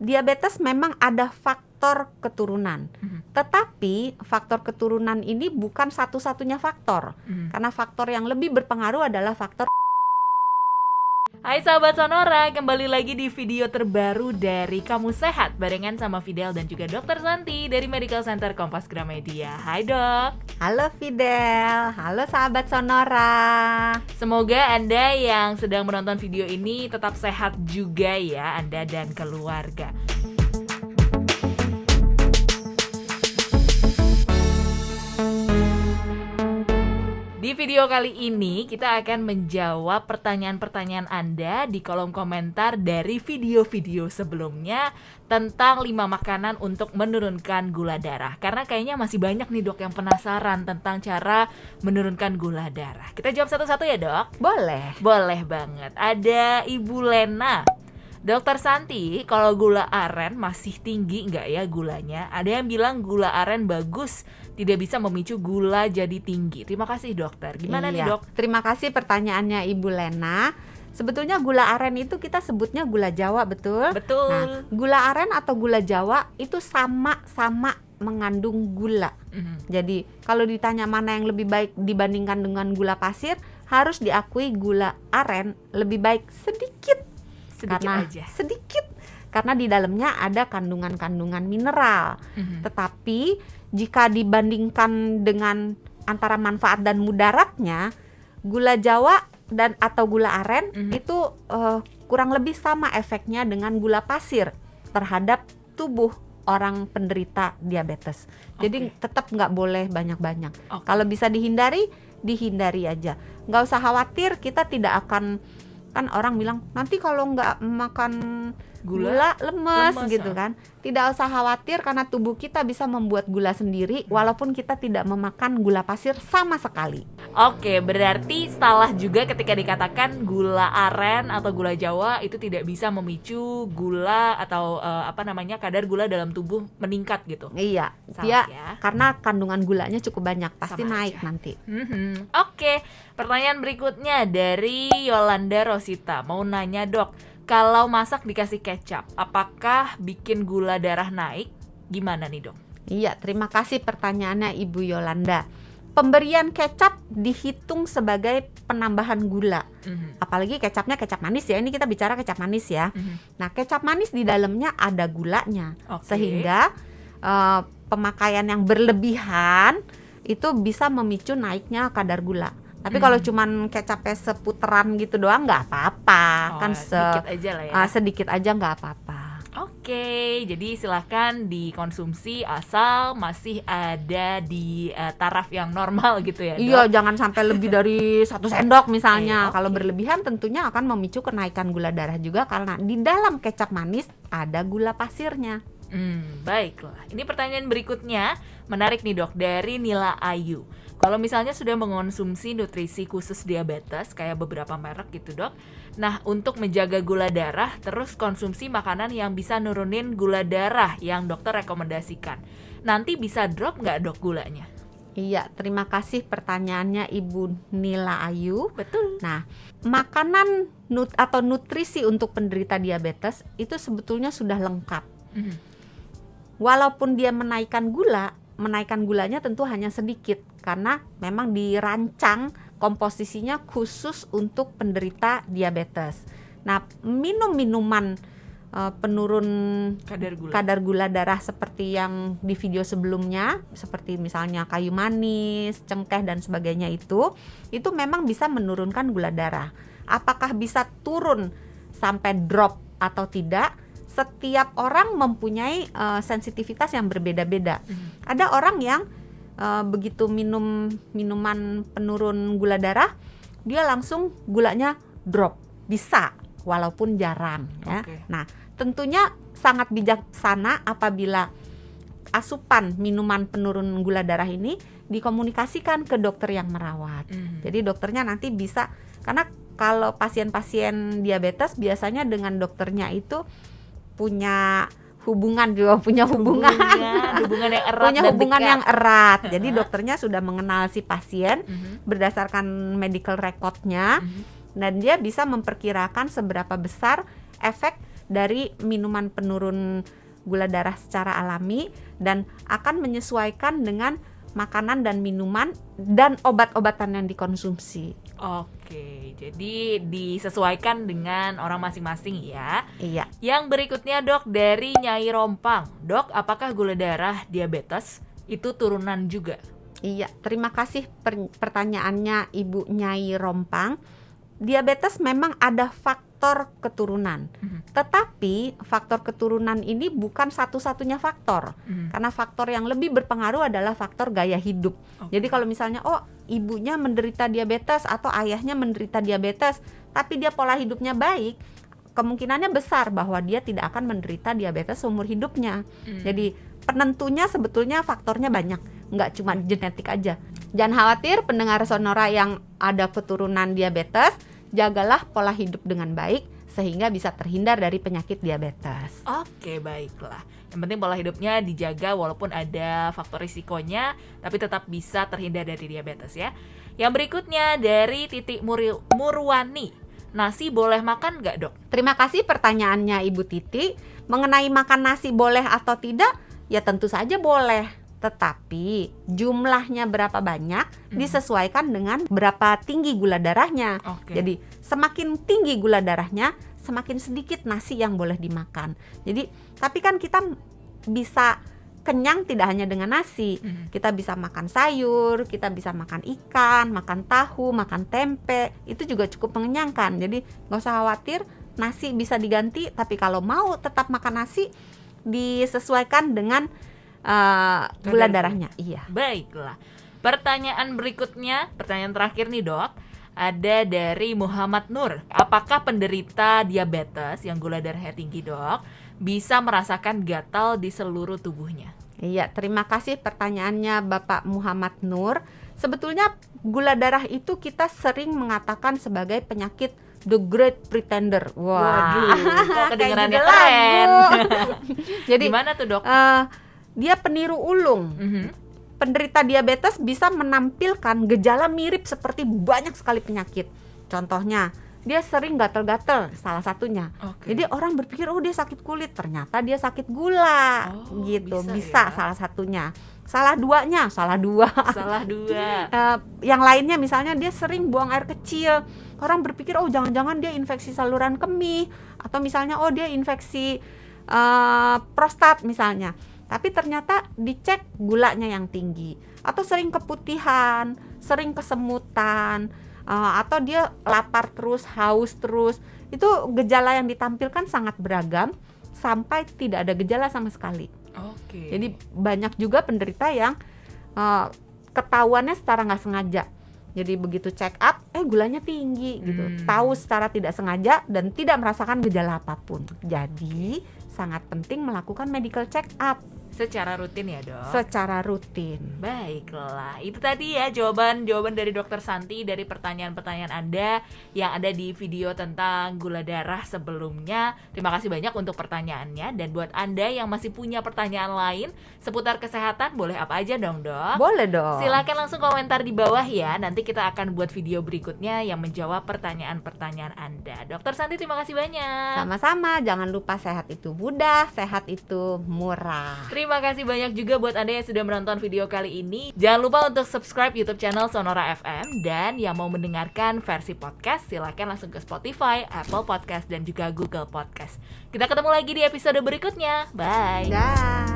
diabetes memang ada faktor keturunan. Tetapi faktor keturunan ini bukan satu-satunya faktor. Karena faktor yang lebih berpengaruh adalah faktor. Hai sahabat Sonora, kembali lagi di video terbaru dari Kamu Sehat barengan sama Fidel dan juga Dr. Santi dari Medical Center Kompas Gramedia. Hai dok. Halo Fidel, halo sahabat Sonora. Semoga Anda yang sedang menonton video ini tetap sehat juga ya, Anda dan keluarga. Di video kali ini kita akan menjawab pertanyaan-pertanyaan Anda di kolom komentar dari video-video sebelumnya tentang 5 makanan untuk menurunkan gula darah. Karena kayaknya masih banyak nih dok yang penasaran tentang cara menurunkan gula darah. Kita jawab satu-satu ya dok? Boleh. Boleh banget. Ada Ibu Lena. Dokter Santi, kalau gula aren masih tinggi nggak ya gulanya? Ada yang bilang gula aren bagus, tidak bisa memicu gula jadi tinggi. Terima kasih dokter. Gimana nih dok? Terima kasih pertanyaannya Ibu Lena. Sebetulnya gula aren itu kita sebutnya gula Jawa, betul? Betul. Nah, gula aren atau gula Jawa itu sama-sama mengandung gula. Jadi kalau ditanya mana yang lebih baik dibandingkan dengan gula pasir, harus diakui gula aren lebih baik sedikit karena di dalamnya ada kandungan-kandungan mineral. Tetapi jika dibandingkan dengan antara manfaat dan mudaratnya, gula Jawa dan atau gula aren itu kurang lebih sama efeknya dengan gula pasir terhadap tubuh orang penderita diabetes. Jadi tetap nggak boleh banyak-banyak. Kalau bisa dihindari aja. Nggak usah khawatir, kita tidak akan, kan orang bilang nanti kalau nggak makan gula lemes gitu kan. Tidak usah khawatir karena tubuh kita bisa membuat gula sendiri walaupun kita tidak memakan gula pasir sama sekali. Oke, berarti salah juga ketika dikatakan gula aren atau gula Jawa itu tidak bisa memicu gula atau kadar gula dalam tubuh meningkat gitu. Iya, dia karena kandungan gulanya cukup banyak, pasti sama naik aja nanti. Oke, pertanyaan berikutnya dari Yolanda Rosita. Mau nanya dok, kalau masak dikasih kecap, apakah bikin gula darah naik? Gimana nih dok? Iya, terima kasih pertanyaannya Ibu Yolanda. Pemberian kecap dihitung sebagai penambahan gula. Apalagi kecapnya kecap manis ya. Ini kita bicara kecap manis ya. Nah, kecap manis di dalamnya ada gulanya. Sehingga pemakaian yang berlebihan itu bisa memicu naiknya kadar gula. Tapi kalau cuman kecapnya seputeran gitu doang nggak apa-apa, kan sedikit aja lah ya. Sedikit aja nggak apa-apa. Oke, jadi silahkan dikonsumsi asal masih ada di taraf yang normal gitu ya dok? Iya, jangan sampai lebih dari 1 sendok misalnya. Kalau berlebihan tentunya akan memicu kenaikan gula darah juga karena di dalam kecap manis ada gula pasirnya. Baiklah, ini pertanyaan berikutnya menarik nih dok, dari Nila Ayu. Kalau misalnya sudah mengonsumsi nutrisi khusus diabetes kayak beberapa merek gitu dok, nah untuk menjaga gula darah terus konsumsi makanan yang bisa nurunin gula darah yang dokter rekomendasikan, nanti bisa drop nggak dok gulanya? Iya, terima kasih pertanyaannya Ibu Nila Ayu. Betul. Nah, makanan atau nutrisi untuk penderita diabetes itu sebetulnya sudah lengkap. Walaupun dia menaikkan gulanya tentu hanya sedikit karena memang dirancang komposisinya khusus untuk penderita diabetes. Nah, minuman penurun kadar gula darah seperti yang di video sebelumnya, seperti misalnya kayu manis, cengkeh dan sebagainya itu memang bisa menurunkan gula darah. Apakah bisa turun sampai drop atau tidak? Setiap orang mempunyai sensitivitas yang berbeda-beda. Ada orang yang begitu minum minuman penurun gula darah, dia langsung gulanya drop, bisa walaupun jarang ya. Nah, tentunya sangat bijaksana apabila asupan minuman penurun gula darah ini dikomunikasikan ke dokter yang merawat. Jadi dokternya nanti bisa, karena kalau pasien-pasien diabetes biasanya dengan dokternya itu punya hubungan yang erat. Jadi dokternya sudah mengenal si pasien berdasarkan medical recordnya, dan dia bisa memperkirakan seberapa besar efek dari minuman penurun gula darah secara alami dan akan menyesuaikan dengan makanan dan minuman dan obat-obatan yang dikonsumsi. Oke, jadi disesuaikan dengan orang masing-masing ya. Iya. Yang berikutnya dok, dari Nyai Rompang. Dok, apakah gula darah diabetes itu turunan juga? Iya, terima kasih pertanyaannya Ibu Nyai Rompang. Diabetes memang ada faktor keturunan, tetapi faktor keturunan ini bukan satu-satunya faktor, karena faktor yang lebih berpengaruh adalah faktor gaya hidup. Jadi kalau misalnya ibunya menderita diabetes atau ayahnya menderita diabetes, tapi dia pola hidupnya baik, kemungkinannya besar bahwa dia tidak akan menderita diabetes seumur hidupnya. Jadi penentunya sebetulnya faktornya banyak, nggak cuma genetik aja. Jangan khawatir pendengar Sonora yang ada keturunan diabetes, jagalah pola hidup dengan baik sehingga bisa terhindar dari penyakit diabetes. Oke, baiklah. Yang penting pola hidupnya dijaga walaupun ada faktor risikonya, tapi tetap bisa terhindar dari diabetes ya. Yang berikutnya dari Titik Murwani. Nasi boleh makan nggak dok? Terima kasih pertanyaannya Ibu Titi. Mengenai makan nasi boleh atau tidak, ya tentu saja boleh. Tetapi jumlahnya berapa banyak disesuaikan dengan berapa tinggi gula darahnya. Jadi semakin tinggi gula darahnya, semakin sedikit nasi yang boleh dimakan. Jadi tapi kan kita bisa kenyang tidak hanya dengan nasi. Kita bisa makan sayur, kita bisa makan ikan, makan tahu, makan tempe. Itu juga cukup mengenyangkan. Jadi nggak usah khawatir, nasi bisa diganti. Tapi kalau mau tetap makan nasi, disesuaikan dengan gula darahnya. Iya. Baiklah. Pertanyaan berikutnya, pertanyaan terakhir nih dok, ada dari Muhammad Nur. Apakah penderita diabetes yang gula darahnya tinggi dok bisa merasakan gatal di seluruh tubuhnya? Iya, terima kasih pertanyaannya Bapak Muhammad Nur. Sebetulnya gula darah itu kita sering mengatakan sebagai penyakit The Great Pretender. Waduh, kok kedengarannya kayak keren. Jadi gimana tuh dok? Dia peniru ulung. Penderita diabetes bisa menampilkan gejala mirip seperti banyak sekali penyakit. Contohnya, dia sering gatal-gatal, salah satunya. Jadi orang berpikir dia sakit kulit, ternyata dia sakit gula. Gitu, bisa ya? Salah satunya. Salah dua. Yang lainnya misalnya dia sering buang air kecil. Orang berpikir jangan-jangan dia infeksi saluran kemih, atau misalnya dia infeksi prostat misalnya. Tapi ternyata dicek gulanya yang tinggi, atau sering keputihan, sering kesemutan, atau dia lapar terus, haus terus. Itu gejala yang ditampilkan sangat beragam sampai tidak ada gejala sama sekali. Jadi banyak juga penderita yang ketahuannya secara nggak sengaja. Jadi begitu check up, gulanya tinggi gitu. Tahu secara tidak sengaja dan tidak merasakan gejala apapun. Jadi sangat penting melakukan medical check up. Secara rutin ya dok? Secara rutin. Baiklah, itu tadi ya jawaban dari Dokter Santi dari pertanyaan-pertanyaan Anda yang ada di video tentang gula darah sebelumnya. Terima kasih banyak untuk pertanyaannya. Dan buat Anda yang masih punya pertanyaan lain seputar kesehatan, boleh apa aja dong dok? Boleh dong. Silakan langsung komentar di bawah ya. Nanti kita akan buat video berikutnya yang menjawab pertanyaan-pertanyaan Anda. Dokter Santi, terima kasih banyak. Sama-sama, jangan lupa sehat itu mudah, sehat itu murah. Terima kasih banyak juga buat Anda yang sudah menonton video kali ini. Jangan lupa untuk subscribe YouTube channel Sonora FM. Dan yang mau mendengarkan versi podcast, silakan langsung ke Spotify, Apple Podcast, dan juga Google Podcast. Kita ketemu lagi di episode berikutnya. Bye. Dah.